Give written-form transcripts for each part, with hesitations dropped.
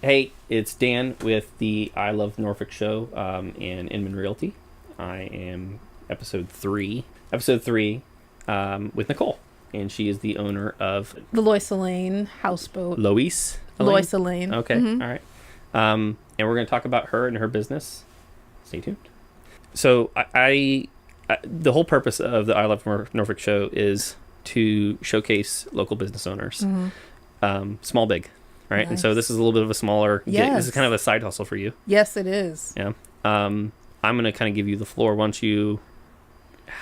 Hey, it's Dan with the I Love Norfolk show and Inman Realty. I am episode 3. With Nicole, and she is the owner of The Elaine houseboat. Elaine. Elaine. Okay, Mm-hmm. all right. And we're going to talk about her and her business. Stay tuned. So I the whole purpose of the I Love Norfolk show is to showcase local business owners, small, big, right? Nice. And so this is a little bit of a smaller gig. Yes. This is kind of a side hustle for you. Yes, it is. Yeah. I'm going to kind of give you the floor.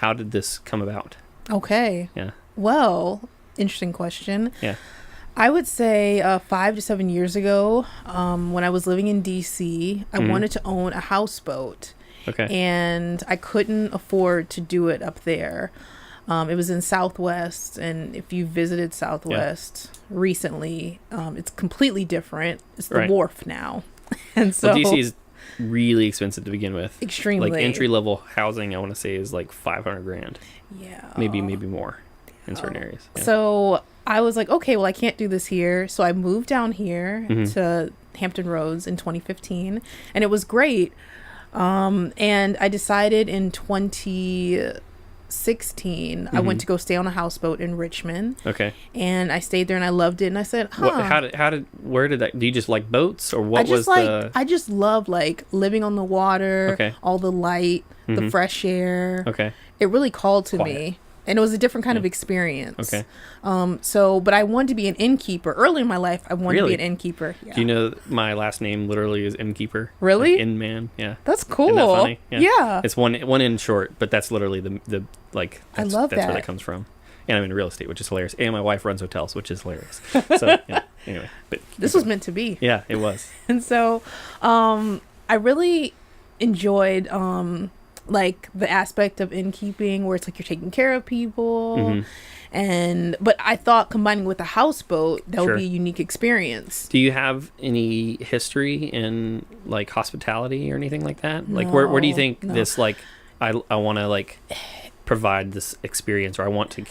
How did this come about? Okay. Yeah. Well, interesting question. Yeah. I would say 5 to 7 years ago, when I was living in DC, I wanted to own a houseboat. Okay. And I couldn't afford to do it up there. It was in Southwest, and if you visited Southwest recently, it's completely different. It's the Right. wharf now. And so DC is really expensive to begin with. extremely Like entry level housing, I want to say is like $500,000, Yeah. maybe more in certain areas. Yeah. So I was like, okay, well, I can't do this here. So I moved down here to Hampton Roads in 2015, and it was great. And I decided in 2016, I went to go stay on a houseboat in Richmond. Okay. And I stayed there and I loved it. And I said, Where did that? Do you just like boats, or what was the? I just love like living on the water, Okay. all the light, the fresh air. Okay. It really called to Quiet. me. And it was a different kind of experience. Okay. But I wanted to be an innkeeper. Early in my life, I wanted Really? to be an innkeeper. Yeah. Do you know my last name literally is Innkeeper? Really? Like Inman. Yeah. That's cool. Isn't that funny? Yeah. It's one in short, but that's literally the like. I love That's where that. that comes from. And I'm in real estate, which is hilarious. And my wife runs hotels, which is hilarious. So yeah. Anyway, but This was meant to be. yeah, it was. And so I really enjoyed like the aspect of innkeeping where it's like you're taking care of people. But I thought combining with a houseboat, that Sure. would be a unique experience. Do you have any history in like hospitality or anything like that? Like where do you think No. this like I want to like provide this experience, or I want to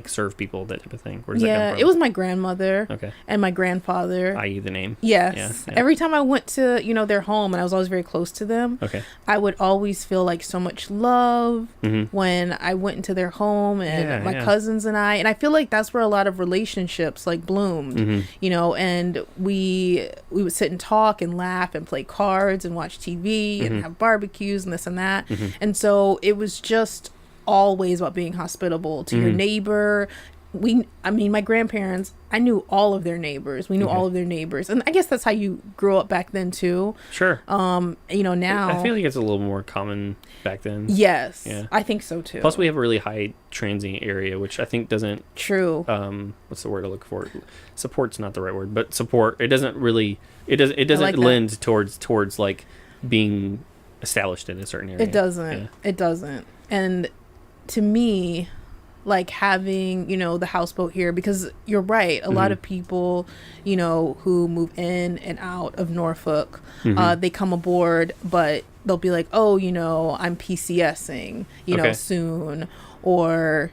serve people, that type of thing? Where does that come from? It was my grandmother Okay. and my grandfather. I.e. the name. Yes. Yeah. Every time I went to, their home, and I was always very close to them, Okay. I would always feel like so much love Mm-hmm. when I went into their home and Yeah, my yeah. cousins and I feel like that's where a lot of relationships like bloomed, and we would sit and talk and laugh and play cards and watch TV and have barbecues and this and that. And so it was just always about being hospitable to your neighbor. My grandparents, I knew all of their neighbors. We knew all of their neighbors. And I guess that's how you grew up back then too. Sure. Now I feel like it's a little more common back then. yes, Yeah. I think so too. Plus, we have a really high transient area, which I think doesn't. True. What's the word I look for? Support's not the right word, but support. It doesn't really. It doesn't like that. lend towards like being established in a certain area. It doesn't. Yeah. It doesn't. And to me, like having, the houseboat here, because you're right, a lot of people, who move in and out of Norfolk, they come aboard, but they'll be like, oh, I'm PCSing, Okay. soon, or,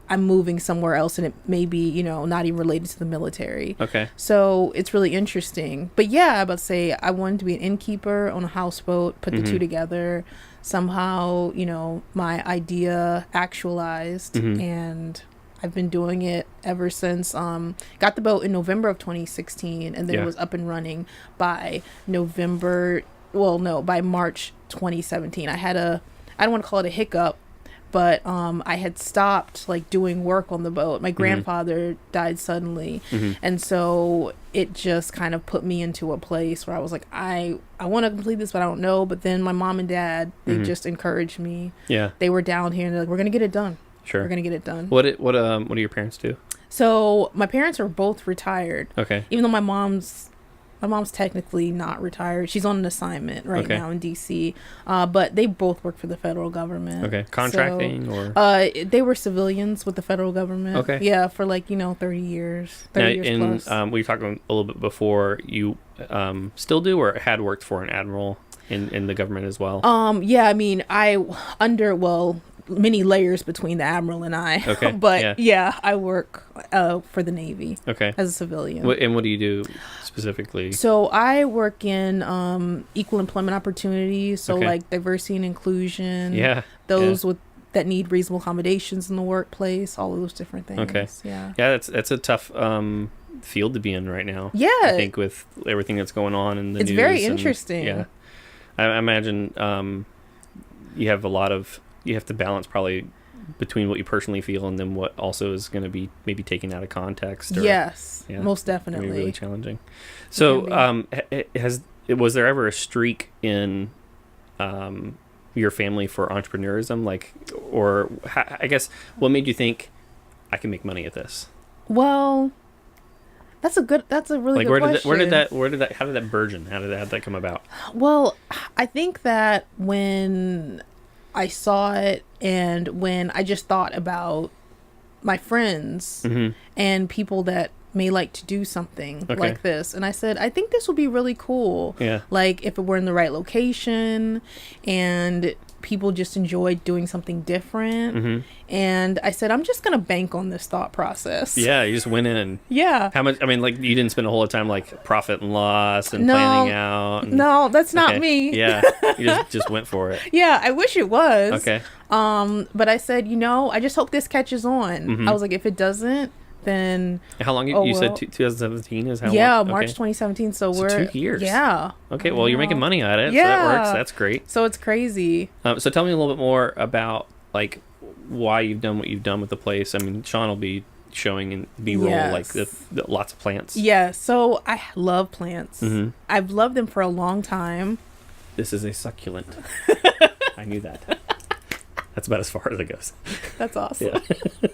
I'm moving somewhere else, and it may be, not even related to the military. Okay. So it's really interesting. But yeah, I about to say I wanted to be an innkeeper on a houseboat, put the two together. Somehow, my idea actualized, and I've been doing it ever since. Got the boat in November of 2016, and then it was up and running by by March 2017. I don't want to call it a hiccup, but I had stopped like doing work on the boat. My grandfather died suddenly, and so it just kind of put me into a place where I was like, I want to complete this, but I don't know. But then my mom and dad, they just encouraged me. Yeah. They were down here and they're like, we're gonna get it done. Sure. We're gonna get it done. What do your parents do? So my parents are both retired. Okay. Even though my mom's technically not retired. She's on an assignment right now in DC. But they both work for the federal government. Okay. Contracting or? They were civilians with the federal government. Okay. Yeah, for 30 years. 30 years plus. We talked a little bit before, you still do or had worked for an admiral in the government as well? Yeah, many layers between the Admiral and I. Okay. But I work for the Navy. Okay. As a civilian. And what do you do specifically? So I work in equal employment opportunities. So like diversity and inclusion. Yeah. Those that need reasonable accommodations in the workplace. All of those different things. Okay. Yeah. Yeah, that's a tough field to be in right now. Yeah. I think with everything that's going on in the news. It's very interesting. Yeah. I imagine you have to balance probably between what you personally feel and then what also is going to be maybe taken out of context. Yes, most definitely. Really challenging. So, was there ever a streak in your family for entrepreneurism, or I guess what made you think I can make money at this? Well, that's a really good question. How did that burgeon? How did that come about? Well, I think that when I saw it and when I just thought about my friends and people that may like to do something like this, and I said, I think this would be really cool. Yeah. Like if it were in the right location and people just enjoyed doing something different. And I said, I'm just gonna bank on this thought process. Yeah, you just went in. Yeah. How much? I mean, like you didn't spend a whole lot of time like profit and loss and planning out. No, that's not me. Yeah, you just went for it. Yeah, I wish it was. Okay. But I said, I just hope this catches on. I was like, if it doesn't, then how long you said 2017 is how long? Yeah, March 2017. So we're 2 years. Yeah. Okay, well you're making money at it. Yeah. So that works. That's great. So it's crazy. So tell me a little bit more about like why you've done what you've done with the place. I mean, Sean will be showing in B-roll like the lots of plants. Yeah. So I love plants. I've loved them for a long time. This is a succulent. I knew that. That's about as far as it goes. That's awesome. Yeah.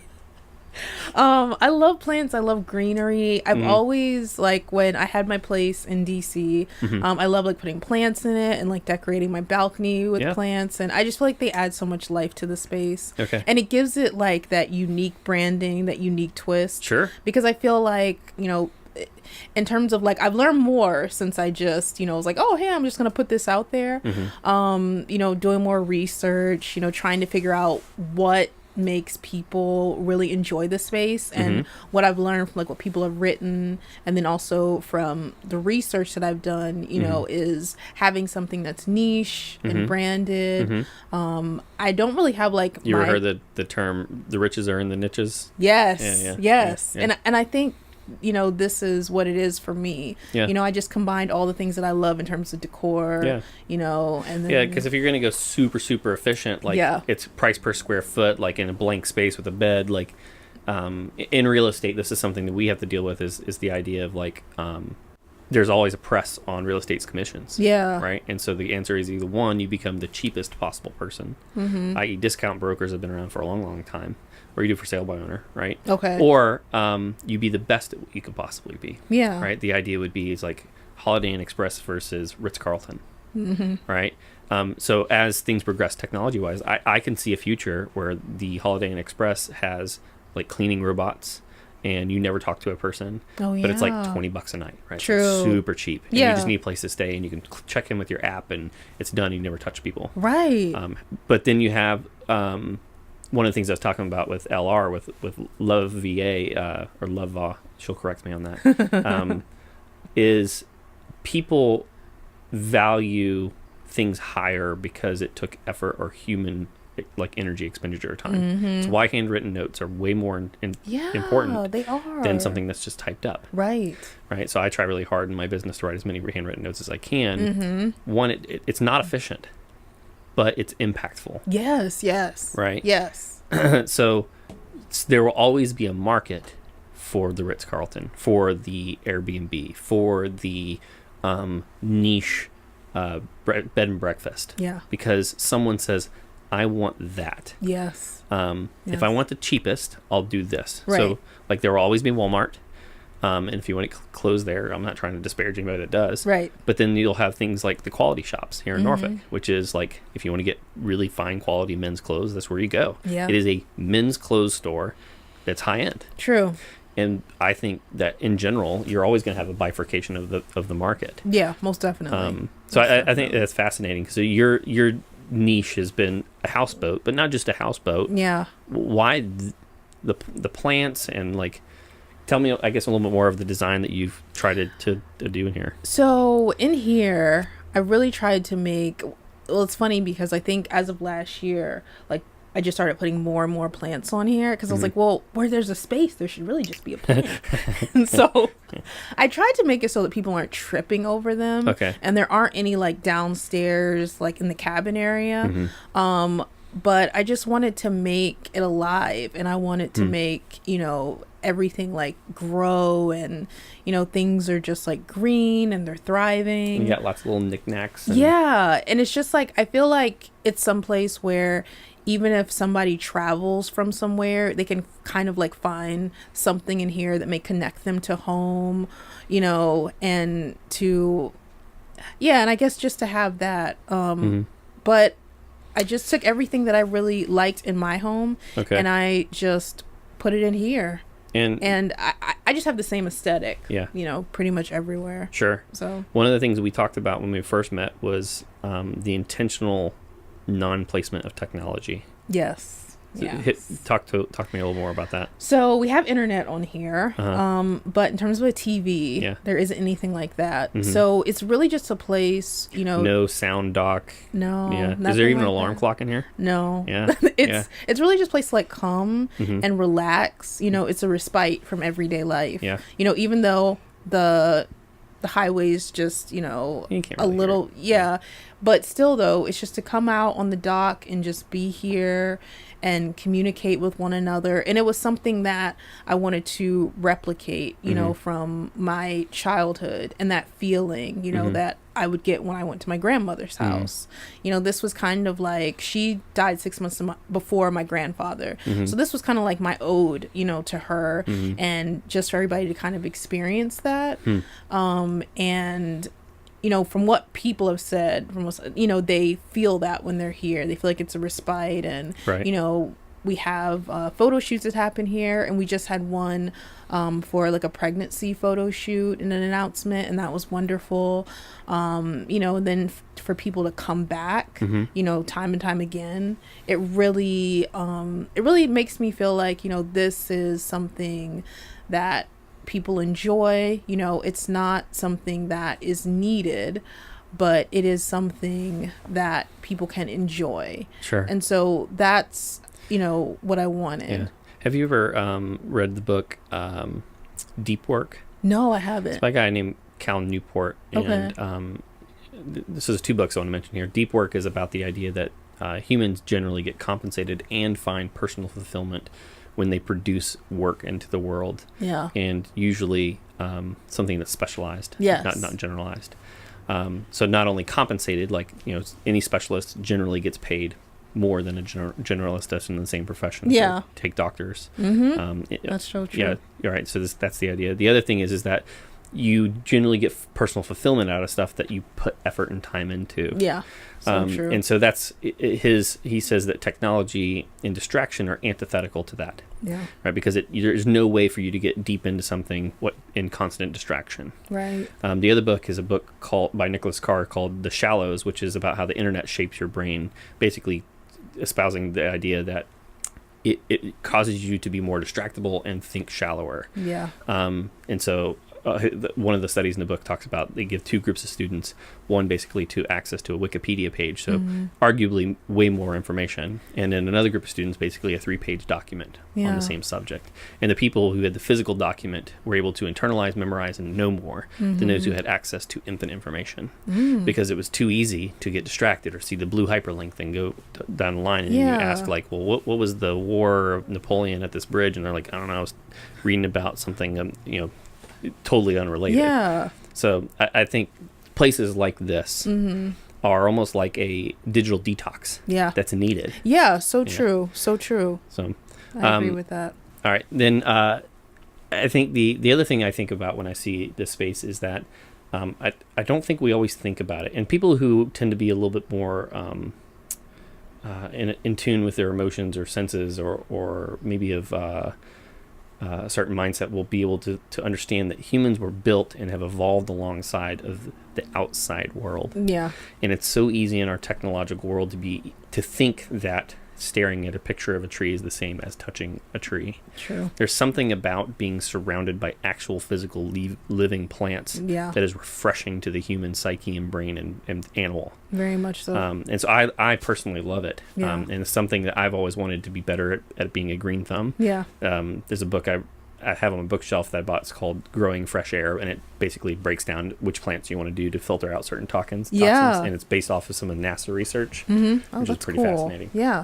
I love plants. I love greenery. I've always when I had my place in DC, I love putting plants in it and decorating my balcony with plants, and I just feel like they add so much life to the space. Okay. And it gives it that unique branding, that unique twist. Sure. Because I feel in terms of I've learned more since I just was oh hey, I'm just gonna put this out there. Doing more research, trying to figure out what makes people really enjoy the space, and what I've learned from what people have written, and then also from the research that I've done, is having something that's niche and branded. I don't really have you ever heard the term the riches are in the niches? Yes. Yes. Yeah. And I think this is what it is for me. Yeah. I just combined all the things that I love in terms of decor. Yeah. And then because if you're gonna go super super efficient, it's price per square foot, in a blank space with a bed, in real estate, this is something that we have to deal with. Is the idea of there's always a press on real estate's commissions. Yeah. Right. And so the answer is either one, you become the cheapest possible person, i.e., discount brokers have been around for a long, long time. Or you do for sale by owner, right? Okay. Or you be the best at what you could possibly be. Yeah. Right? The idea would be is Holiday Inn Express versus Ritz-Carlton. Right? So as things progress technology-wise, I can see a future where the Holiday Inn Express has cleaning robots and you never talk to a person. Oh, yeah. But it's $20 a night, right? True. So it's super cheap. And you just need a place to stay and you can check in with your app and it's done. You never touch people. Right. But then you have... one of the things I was talking about with LR, with Love VA, or Love Va, she'll correct me on that, is people value things higher because it took effort or human, energy expenditure or time. So why handwritten notes are way more important they are. than something that's just typed up. Right. Right. So I try really hard in my business to write as many handwritten notes as I can. One, it's not efficient, but it's impactful. Yes. Right? Yes. So there will always be a market for the Ritz-Carlton, for the Airbnb, for the niche bed and breakfast. Yeah. Because someone says, I want that. Yes. If I want the cheapest, I'll do this. Right. So there will always be Walmart. And if you want to close there, I'm not trying to disparage anybody that does. Right. But then you'll have things like the quality shops here in Norfolk, which is if you want to get really fine quality men's clothes, that's where you go. Yeah. It is a men's clothes store that's high end. True. And I think that in general, you're always going to have a bifurcation of the market. Yeah, most definitely. I think that's fascinating. So you're niche has been a houseboat, but not just a houseboat. Yeah. Why the plants and like, tell me, I guess, a little bit more of the design that you've tried to do in here. So in here, I really tried to make, well, it's funny because I think as of last year, like I just started putting more and more plants on here because I was like, well, where there's a space, there should really just be a plant. And so I tried to make it so that people aren't tripping over them. Okay. And there aren't any like downstairs, like in the cabin area. But I just wanted to make it alive, and I wanted to make, you know, everything like grow, and, you know, things are just like green and they're thriving. And you got lots of little knickknacks. Yeah. And it's just like, I feel like it's someplace where even if somebody travels from somewhere, they can kind of like find something in here that may connect them to home, you know, and to, yeah. And I guess just to have that, but I just took everything that I really liked in my home, and I just put it in here. And I just have the same aesthetic, you know, pretty much everywhere. Sure. So one of the things we talked about when we first met was the intentional non-placement of technology. Yes. So Yeah. Talk to me a little more about that. So we have internet on here, but in terms of a TV, there isn't anything like that. So it's really just a place, you know. No sound dock. No. Yeah. Is there even an alarm clock in here? No. Yeah. It's really just a place to like come and relax. You know, it's a respite from everyday life. Yeah. You know, even though the highway's just, you know, you can't really a little, but still though, it's just to come out on the dock and just be here and communicate with one another. And it was something that I wanted to replicate, you know, from my childhood, and that feeling, you know, that I would get when I went to my grandmother's house. You know, this was kind of like, she died 6 months before my grandfather. So this was kind of like my ode, you know, to her, and just for everybody to kind of experience that. And, you know, from what people have said, you know, they feel that when they're here, they feel like it's a respite. And, you know, we have photo shoots that happen here, and we just had one for like a pregnancy photo shoot and an announcement, and that was wonderful. You know, and then for people to come back, you know, time and time again, it really makes me feel like, you know, this is something that people enjoy. You know, it's not something that is needed, but it is something that people can enjoy. Sure. And so that's, you know, what I wanted. Yeah. Have you ever read the book Deep Work? No, I haven't. It's by a guy named Cal Newport. And this is 2 books I want to mention here. Deep Work is about the idea that humans generally get compensated and find personal fulfillment when they produce work into the world. Yeah. And usually something that's specialized, not generalized. So not only compensated, like, you know, any specialist generally gets paid more than a generalist does in the same profession. Yeah. So take doctors. That's so true. Yeah, you're right. So that's the idea. The other thing is that you generally get personal fulfillment out of stuff that you put effort and time into. Yeah. So true. And so that's he says that technology and distraction are antithetical to that. Yeah. Right. Because there's no way for you to get deep into something in constant distraction. Right. The other book is a book by Nicholas Carr called The Shallows, which is about how the internet shapes your brain, basically espousing the idea that it causes you to be more distractible and think shallower. Yeah. And so one of the studies in the book talks about they give 2 groups of students, one basically to access to a Wikipedia page, so arguably way more information, and then another group of students basically a 3-page document on the same subject. And the people who had the physical document were able to internalize, memorize, and know more than those who had access to infinite information, because it was too easy to get distracted or see the blue hyperlink and go down the line, and you ask like, well, what was the war of Napoleon at this bridge? And they're like, I don't know, I was reading about something, you know, totally unrelated. Yeah. So I think places like this are almost like a digital detox. Yeah. That's needed. Yeah. So true. So true. So I agree with that. All right. Then I think the other thing I think about when I see this space is that I don't think we always think about it. And people who tend to be a little bit more in tune with their emotions or senses or maybe of a certain mindset, will be able to understand that humans were built and have evolved alongside of the outside world. Yeah. And it's so easy in our technological world to think that staring at a picture of a tree is the same as touching a tree. True. There's something about being surrounded by actual physical living plants that is refreshing to the human psyche and brain and animal. Very much so. And so I personally love it. Yeah. And it's something that I've always wanted to be better at being a green thumb. Yeah. There's a book I have on my bookshelf that I bought. It's called Growing Fresh Air, and it basically breaks down which plants you want to do to filter out certain toxins. Yeah. And it's based off of some of NASA research, Mm-hmm. which is pretty fascinating. Yeah.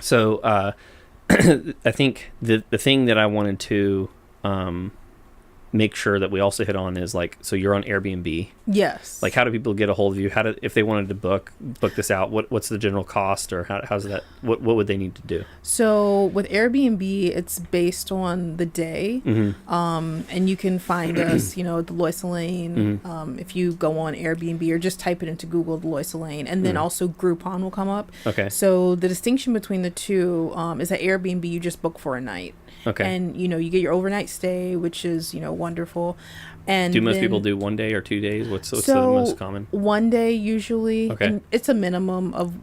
So I think the thing that I wanted to make sure that we also hit on is like, so you're on Airbnb. Yes. Like, how do people get a hold of you? If they wanted to book this out, what's the general cost, or how's that? What would they need to do? So with Airbnb, it's based on the day. Mm-hmm. And you can find us, the Lois Elaine. Mm-hmm. If you go on Airbnb or just type it into Google, the Lois Elaine, and then also Groupon will come up. Okay. So the distinction between the two is that Airbnb, you just book for a night. Okay. And, you get your overnight stay, which is, wonderful. And do most people do 1 day or 2 days? What's the most common? 1 day usually. Okay. And it's a minimum of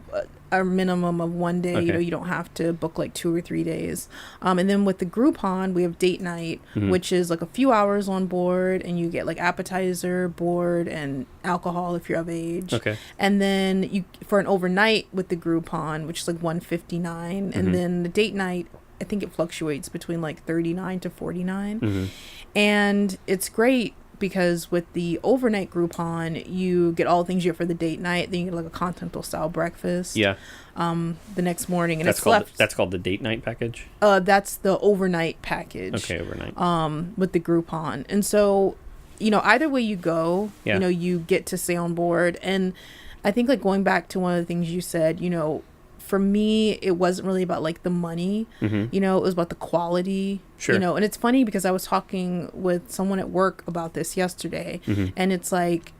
1 day. Okay. You don't have to book like 2 or 3 days. And then with the Groupon, we have date night, which is like a few hours on board, and you get like appetizer, board, and alcohol if you're of age. Okay. And then you for an overnight with the Groupon, which is like $159, and then the date night, I think it fluctuates between like $39 to $49. And it's great because with the overnight Groupon, you get all the things you get for the date night. Then you get like a continental style breakfast. Yeah. The next morning, and that's called the date night package. That's the overnight package. Okay, overnight. With the Groupon, and so either way you go, Yeah. You get to stay on board. And I think like going back to one of the things you said, for me, it wasn't really about like the money, it was about the quality, Sure. and it's funny because I was talking with someone at work about this yesterday, and it's like,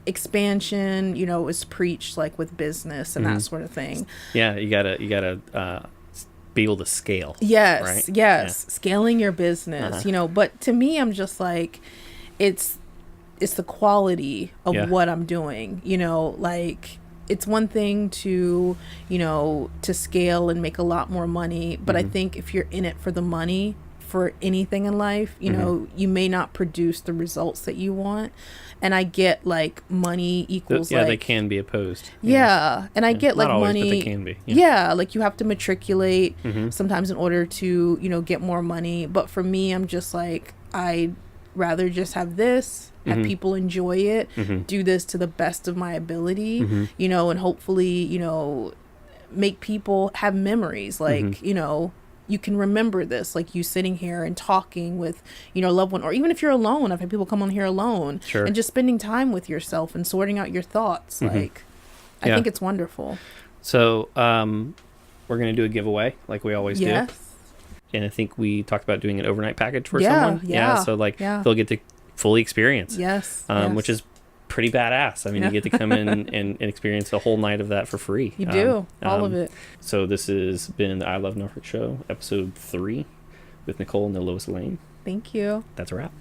expansion, is preached like with business and that sort of thing. Yeah. You gotta be able to scale. Yes. Right? Yes. Yeah. Scaling your business, but to me, I'm just like, it's the quality of what I'm doing, like, it's one thing to, to scale and make a lot more money. But I think if you're in it for the money, for anything in life, you may not produce the results that you want. And I get like money equals they can be opposed. Yeah. And I get like not always, money. but they can be. Yeah. Like you have to matriculate sometimes in order to, get more money. But for me, I'm just like, I'd rather just have this. Have people enjoy it, do this to the best of my ability, and hopefully, make people have memories. Like, you can remember this, like you sitting here and talking with, a loved one, or even if you're alone. I've had people come on here alone and just spending time with yourself and sorting out your thoughts. Like, I think it's wonderful. So, we're going to do a giveaway like we always do. And I think we talked about doing an overnight package for someone. Yeah. So like they'll get to fully experience. Yes. Which is pretty badass. I mean, you get to come in and experience a whole night of that for free. You do. All of it. So this has been the I Love Norfolk Show, episode 3 with Nicole and the Lois Elaine. Thank you. That's a wrap.